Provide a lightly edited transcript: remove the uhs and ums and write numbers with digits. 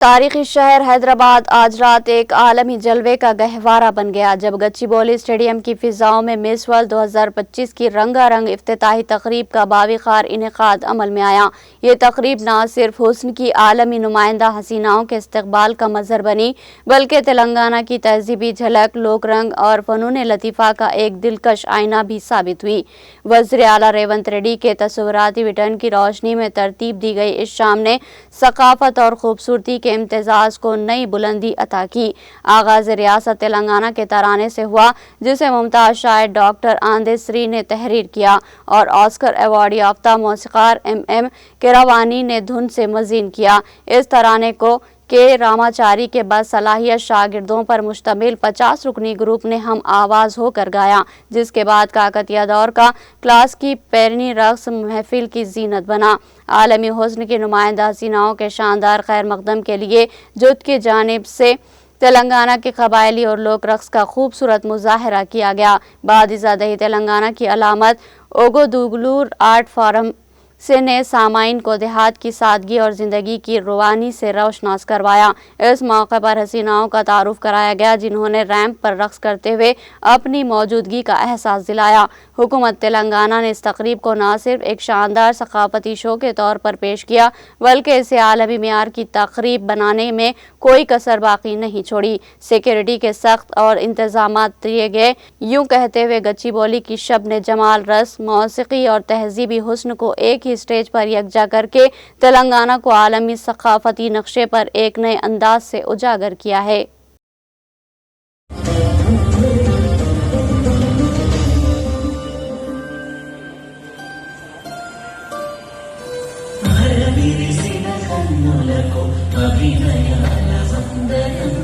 تاریخی شہر حیدرآباد آج رات ایک عالمی جلوے کا گہوارہ بن گیا جب گچی بولی اسٹیڈیم کی فضاؤں میں مس ورلڈ 2025 کی رنگا رنگ افتتاحی تقریب کا باوقار انعقاد عمل میں آیا۔ یہ تقریب نہ صرف حسن کی عالمی نمائندہ حسیناؤں کے استقبال کا مظہر بنی بلکہ تلنگانہ کی تہذیبی جھلک، لوک رنگ اور فنون لطیفہ کا ایک دلکش آئینہ بھی ثابت ہوئی۔ وزیر اعلیٰ ریونت ریڈی کے تصوراتی ویژن کی روشنی میں ترتیب دی گئی اس شام نے ثقافت اور خوبصورتی کے امتزاج کو نئی بلندی عطا کی۔ آغاز ریاست تلنگانہ کے ترانے سے ہوا جسے ممتاز شاعر ڈاکٹر آندے سری نے تحریر کیا اور آسکر ایوارڈ یافتہ موسیقار ایم کیراوانی نے دھن سے مزین کیا۔ اس ترانے کو کے راماچاری کے باصلاحیت شاگردوں پر مشتمل 50 رکنی گروپ نے ہم آواز ہو کر گایا، جس کے بعد کاکتیہ دور کا کلاس کی پیرنی رقص محفل کی زینت بنا۔ عالمی حسن کی نمائندہ حسیناؤں کے شاندار خیر مقدم کے لیے جوت کی جانب سے تلنگانہ کے قبائلی اور لوک رقص کا خوبصورت مظاہرہ کیا گیا۔ بادشاہ دہی تلنگانہ کی علامت اوگودوگلور آرٹ فارم سے نے سامعین کو دیہات کی سادگی اور زندگی کی روانی سے روشناس کروایا۔ اس موقع پر حسیناؤں کا تعارف کرایا گیا جنہوں نے ریمپ پر رقص کرتے ہوئے اپنی موجودگی کا احساس دلایا۔ حکومت تلنگانہ نے اس تقریب کو نہ صرف ایک شاندار ثقافتی شو کے طور پر پیش کیا بلکہ اسے عالمی معیار کی تقریب بنانے میں کوئی کسر باقی نہیں چھوڑی۔ سیکورٹی کے سخت اور انتظامات دیے گئے۔ یوں کہتے ہوئے گچی بولی کی شب نے جمال، رس، موسیقی اور تہذیبی حسن کو ایک ہی اسٹیج پر یکجا کر کے تلنگانہ کو عالمی ثقافتی نقشے پر ایک نئے انداز سے اجاگر کیا ہے۔ అభినయాల వందనం